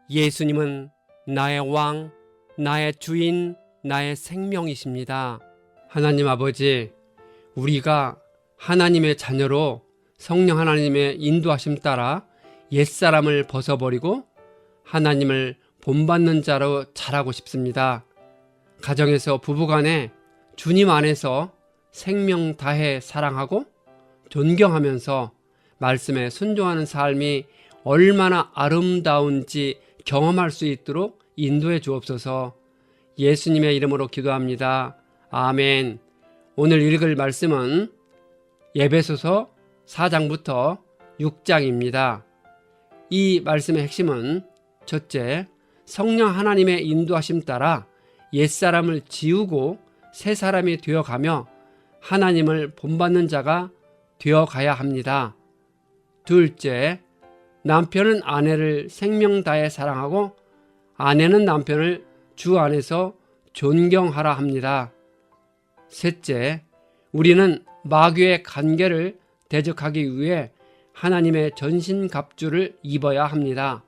예수님은 나의 왕, 나의 주인, 나의 생명이십니다. 하나님 아버지, 우리가 하나님의 자녀로 성령 하나님의 인도하심 따라 옛사람을 벗어버리고 하나님을 본받는 자로 자라고 싶습니다. 가정에서 부부간에 주님 안에서 생명 다해 사랑하고 존경하면서 말씀에 순종하는 삶이 얼마나 아름다운지 경험할 수 있도록 인도해 주옵소서. 예수님의 이름으로 기도합니다. 아멘. 오늘 읽을 말씀은 에베소서 4장부터 6장입니다. 이 말씀의 핵심은 첫째, 성령 하나님의 인도하심 따라 옛사람을 지우고 새 사람이 되어가며 하나님을 본받는 자가 되어가야 합니다. 둘째, 남편은 아내를 생명 다해 사랑하고 아내는 남편을 주 안에서 존경하라 합니다. 셋째, 우리는 마귀의 간계를 대적하기 위해 하나님의 전신갑주를 입어야 합니다.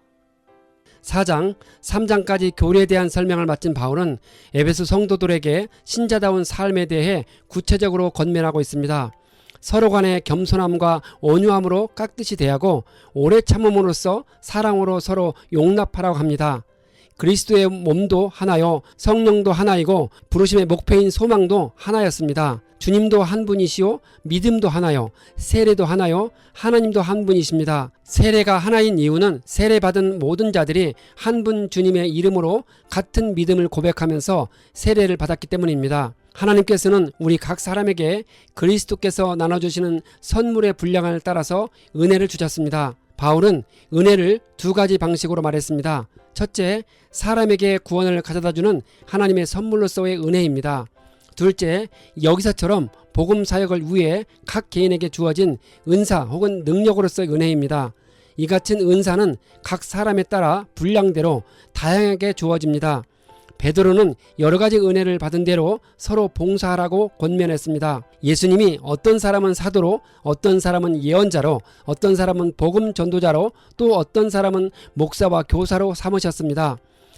4장, 3장까지 교리에 대한 설명을 마친 바울은 에베소 성도들에게 신자다운 삶에 대해 구체적으로 권면하고 있습니다. 서로 간의 겸손함과 온유함으로 깍듯이 대하고 오래 참음으로써 사랑으로 서로 용납하라고 합니다. 그리스도의 몸도 하나요, 성령도 하나이고 부르심의 목표인 소망도 하나였습니다. 주님도 한 분이시요, 믿음도 하나요, 세례도 하나요, 하나님도 한 분이십니다. 세례가 하나인 이유는 세례받은 모든 자들이 한 분 주님의 이름으로 같은 믿음을 고백하면서 세례를 받았기 때문입니다. 하나님께서는 우리 각 사람에게 그리스도께서 나눠주시는 선물의 분량을 따라서 은혜를 주셨습니다. 바울은 은혜를 두 가지 방식으로 말했습니다. 첫째, 사람에게 구원을 가져다주는 하나님의 선물로서의 은혜입니다. 둘째, 여기서처럼 복음 사역을 위해 각 개인에게 주어진 은사 혹은 능력으로서의 은혜입니다. 이 같은 은사는 각 사람에 따라 분량대로 다양하게 주어집니다. 베드로는 여러 가지 은혜를 받은 대로 서로 봉사하라고 권면했습니다. 예수님이 어떤 사람은 사도로, 어떤 사람은 예언자로, 어떤 사람은 복음 전도자로, 또 어떤 사람은 목사와 교사로 삼으셨습니다.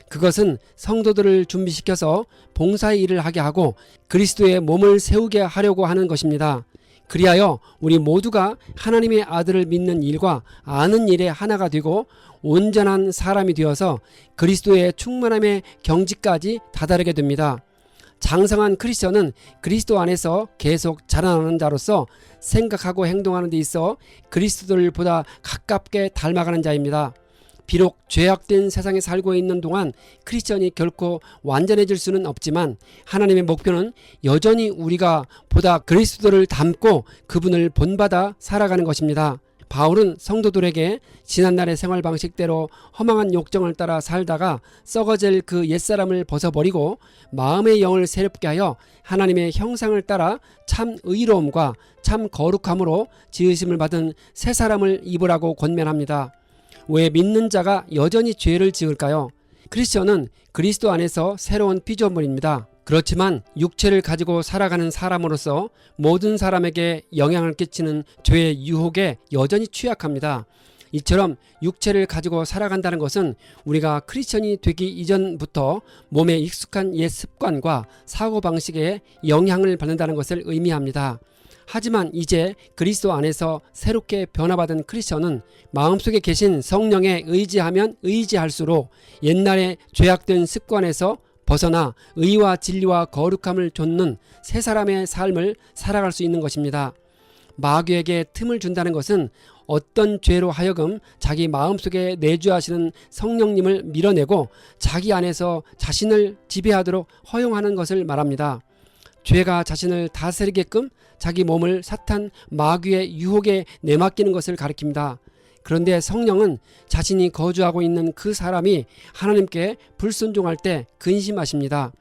그것은 성도들을 준비시켜서 봉사의 일을 하게 하고 그리스도의 몸을 세우게 하려고 하는 것입니다. 그리하여 우리 모두가 하나님의 아들을 믿는 일과 아는 일에 하나가 되고 온전한 사람이 되어서 그리스도의 충만함의 경지까지 다다르게 됩니다. 장성한 크리스천은 그리스도 안에서 계속 자라나는 자로서 생각하고 행동하는 데 있어 그리스도를 보다 가깝게 닮아가는 자입니다. 비록 죄악된 세상에 살고 있는 동안 크리스천이 결코 완전해질 수는 없지만 하나님의 목표는 여전히 우리가 보다 그리스도를 닮고 그분을 본받아 살아가는 것입니다. 바울은 성도들에게 지난날의 생활 방식대로 허망한 욕정을 따라 살다가 썩어질 그 옛사람을 벗어버리고 마음의 영을 새롭게 하여 하나님의 형상을 따라 참 의로움과 참 거룩함으로 지으심을 받은 새 사람을 입으라고 권면합니다. 왜 믿는 자가 여전히 죄를 지을까요? 크리스천은 그리스도 안에서 새로운 피조물입니다. 그렇지만 육체를 가지고 살아가는 사람으로서 모든 사람에게 영향을 끼치는 죄의 유혹에 여전히 취약합니다. 이처럼 육체를 가지고 살아간다는 것은 우리가 크리스천이 되기 이전부터 몸에 익숙한 옛 습관과 사고방식에 영향을 받는다는 것을 의미합니다. 하지만 이제 그리스도 안에서 새롭게 변화받은 크리스천은 마음속에 계신 성령에 의지하면 의지할수록 옛날에 죄악된 습관에서 벗어나 의와 진리와 거룩함을 좇는 새 사람의 삶을 살아갈 수 있는 것입니다. 마귀에게 틈을 준다는 것은 어떤 죄로 하여금 자기 마음속에 내주하시는 성령님을 밀어내고 자기 안에서 자신을 지배하도록 허용하는 것을 말합니다. 죄가 자신을 다스리게끔 자기 몸을 사탄 마귀의 유혹에 내맡기는 것을 가리킵니다. 그런데 성령은 자신이 거주하고 있는 그 사람이 하나님께 불순종할 때 근심하십니다.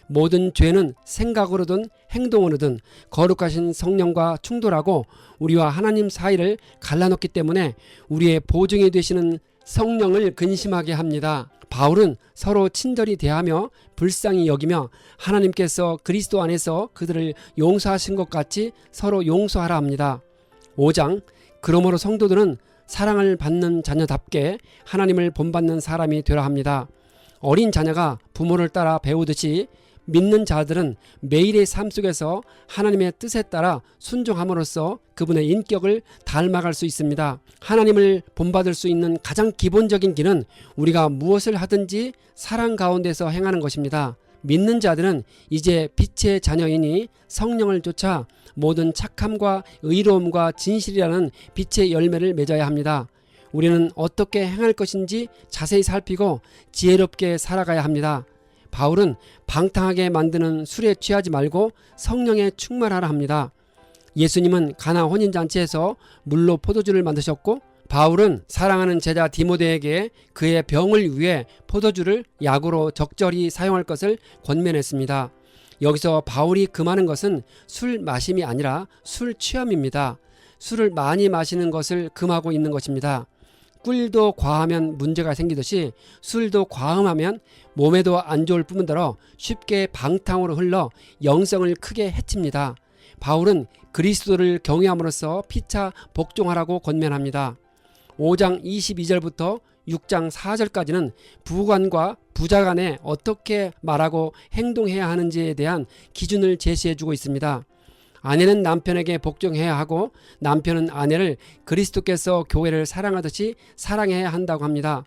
모든 죄는 생각으로든 행동으로든 거룩하신 성령과 충돌하고 우리와 하나님 사이를 갈라놓기 때문에 우리의 보증이 되시는 성령을 근심하게 합니다. 바울은 서로 친절히 대하며 불쌍히 여기며 하나님께서 그리스도 안에서 그들을 용서하신 것 같이 서로 용서하라 합니다. 5장, 그러므로 성도들은 사랑을 받는 자녀답게 하나님을 본받는 사람이 되라 합니다. 어린 자녀가 부모를 따라 배우듯이 믿는 자들은 매일의 삶 속에서 하나님의 뜻에 따라 순종함으로써 그분의 인격을 닮아갈 수 있습니다. 하나님을 본받을 수 있는 가장 기본적인 길은 우리가 무엇을 하든지 사랑 가운데서 행하는 것입니다. 믿는 자들은 이제 빛의 자녀이니 성령을 쫓아 모든 착함과 의로움과 진실이라는 빛의 열매를 맺어야 합니다. 우리는 어떻게 행할 것인지 자세히 살피고 지혜롭게 살아가야 합니다. 바울은 방탕하게 만드는 술에 취하지 말고 성령에 충만하라 합니다. 예수님은 가나 혼인잔치에서 물로 포도주를 만드셨고 바울은 사랑하는 제자 디모데에게 그의 병을 위해 포도주를 약으로 적절히 사용할 것을 권면했습니다. 여기서 바울이 금하는 것은 술 마심이 아니라 술 취함입니다. 술을 많이 마시는 것을 금하고 있는 것입니다. 꿀도 과하면 문제가 생기듯이 술도 과음하면 몸에도 안 좋을 뿐더러 쉽게 방탕으로 흘러 영성을 크게 해칩니다. 바울은 그리스도를 경외함으로써 피차 복종하라고 권면합니다. 5장 22절부터 6장 4절까지는 부관과 부자 간에 어떻게 말하고 행동해야 하는지에 대한 기준을 제시해주고 있습니다. 아내는 남편에게 복종해야 하고 남편은 아내를 그리스도께서 교회를 사랑하듯이 사랑해야 한다고 합니다.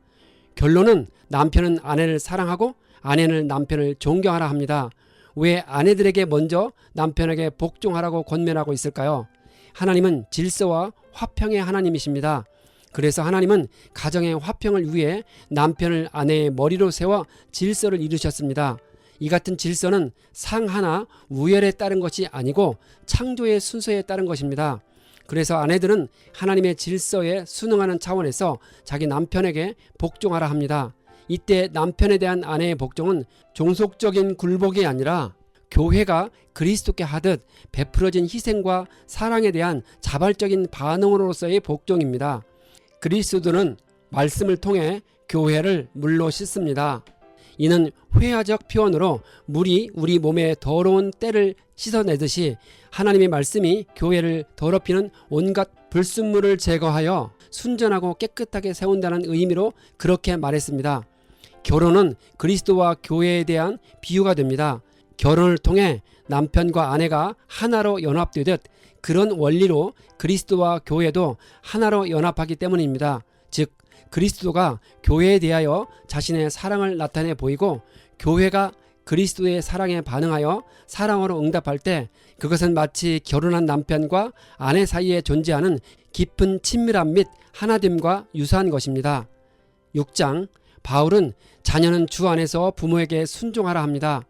결론은 남편은 아내를 사랑하고 아내는 남편을 존경하라 합니다. 왜 아내들에게 먼저 남편에게 복종하라고 권면하고 있을까요? 하나님은 질서와 화평의 하나님이십니다. 그래서 하나님은 가정의 화평을 위해 남편을 아내의 머리로 세워 질서를 이루셨습니다. 이 같은 질서는 상하나 우열에 따른 것이 아니고 창조의 순서에 따른 것입니다. 그래서 아내들은 하나님의 질서에 순응하는 차원에서 자기 남편에게 복종하라 합니다. 이때 남편에 대한 아내의 복종은 종속적인 굴복이 아니라 교회가 그리스도께 하듯 베풀어진 희생과 사랑에 대한 자발적인 반응으로서의 복종입니다. 그리스도는 말씀을 통해 교회를 물로 씻습니다. 이는 회화적 표현으로 물이 우리 몸의 더러운 때를 씻어내듯이 하나님의 말씀이 교회를 더럽히는 온갖 불순물을 제거하여 순전하고 깨끗하게 세운다는 의미로 그렇게 말했습니다. 결혼은 그리스도와 교회에 대한 비유가 됩니다. 결혼을 통해 남편과 아내가 하나로 연합되듯 그런 원리로 그리스도와 교회도 하나로 연합하기 때문입니다. 즉 그리스도가 교회에 대하여 자신의 사랑을 나타내 보이고 교회가 그리스도의 사랑에 반응하여 사랑으로 응답할 때 그것은 마치 결혼한 남편과 아내 사이에 존재하는 깊은 친밀함 및 하나됨과 유사한 것입니다. 6장 바울은 자녀는 주 안에서 부모에게 순종하라 합니다.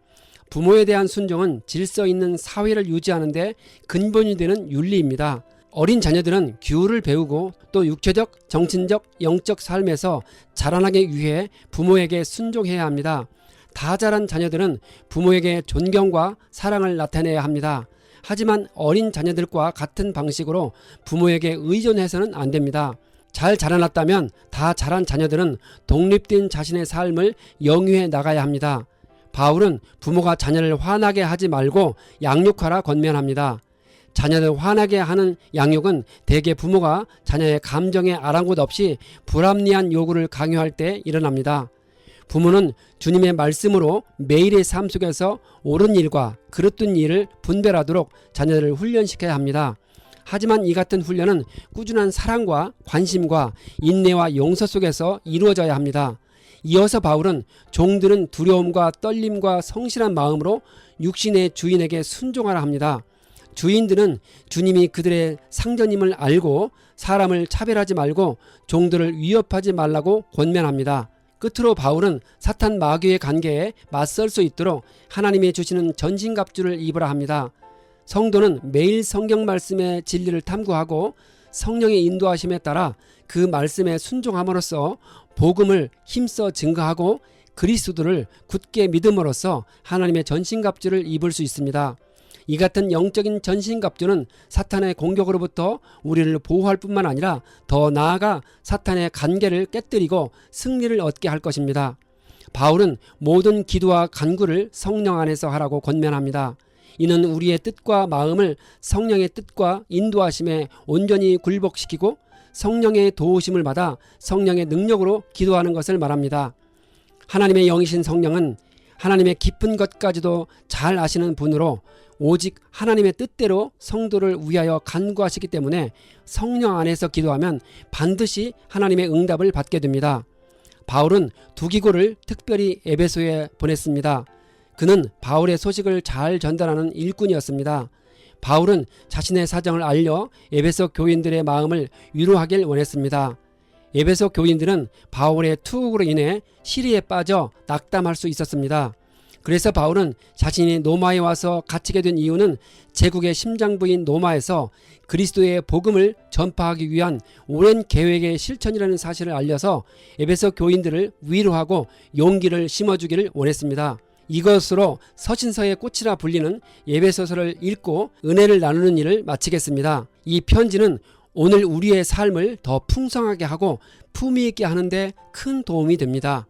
부모에 대한 순종은 질서 있는 사회를 유지하는 데 근본이 되는 윤리입니다. 어린 자녀들은 규율을 배우고 또 육체적, 정신적, 영적 삶에서 자라나기 위해 부모에게 순종해야 합니다. 다 자란 자녀들은 부모에게 존경과 사랑을 나타내야 합니다. 하지만 어린 자녀들과 같은 방식으로 부모에게 의존해서는 안 됩니다. 잘 자라났다면 다 자란 자녀들은 독립된 자신의 삶을 영위해 나가야 합니다. 바울은 부모가 자녀를 화나게 하지 말고 양육하라 권면합니다. 자녀를 화나게 하는 양육은 대개 부모가 자녀의 감정에 아랑곳 없이 불합리한 요구를 강요할 때 일어납니다. 부모는 주님의 말씀으로 매일의 삶 속에서 옳은 일과 그릇된 일을 분별하도록 자녀를 훈련시켜야 합니다. 하지만 이 같은 훈련은 꾸준한 사랑과 관심과 인내와 용서 속에서 이루어져야 합니다. 이어서 바울은 종들은 두려움과 떨림과 성실한 마음으로 육신의 주인에게 순종하라 합니다. 주인들은 주님이 그들의 상전임을 알고 사람을 차별하지 말고 종들을 위협하지 말라고 권면합니다. 끝으로 바울은 사탄 마귀의 관계에 맞설 수 있도록 하나님이 주시는 전신갑주를 입으라 합니다. 성도는 매일 성경 말씀의 진리를 탐구하고 성령의 인도하심에 따라 그 말씀에 순종함으로써 복음을 힘써 증거하고 그리스도를 굳게 믿음으로써 하나님의 전신갑주를 입을 수 있습니다. 이 같은 영적인 전신갑주는 사탄의 공격으로부터 우리를 보호할 뿐만 아니라 더 나아가 사탄의 간계를 깨뜨리고 승리를 얻게 할 것입니다. 바울은 모든 기도와 간구를 성령 안에서 하라고 권면합니다. 이는 우리의 뜻과 마음을 성령의 뜻과 인도하심에 온전히 굴복시키고 성령의 도우심을 받아 성령의 능력으로 기도하는 것을 말합니다. 하나님의 영이신 성령은 하나님의 깊은 것까지도 잘 아시는 분으로 오직 하나님의 뜻대로 성도를 위하여 간구하시기 때문에 성령 안에서 기도하면 반드시 하나님의 응답을 받게 됩니다. 바울은 두 기고를 특별히 에베소에 보냈습니다. 그는 바울의 소식을 잘 전달하는 일꾼이었습니다. 바울은 자신의 사정을 알려 에베소 교인들의 마음을 위로하길 원했습니다. 에베소 교인들은 바울의 투옥으로 인해 시리에 빠져 낙담할 수 있었습니다. 그래서 바울은 자신이 로마에 와서 갇히게 된 이유는 제국의 심장부인 로마에서 그리스도의 복음을 전파하기 위한 오랜 계획의 실천이라는 사실을 알려서 에베소 교인들을 위로하고 용기를 심어주기를 원했습니다. 이것으로 서신서의 꽃이라 불리는 에베소서를 읽고 은혜를 나누는 일을 마치겠습니다. 이 편지는 오늘 우리의 삶을 더 풍성하게 하고 품위 있게 하는 데 큰 도움이 됩니다.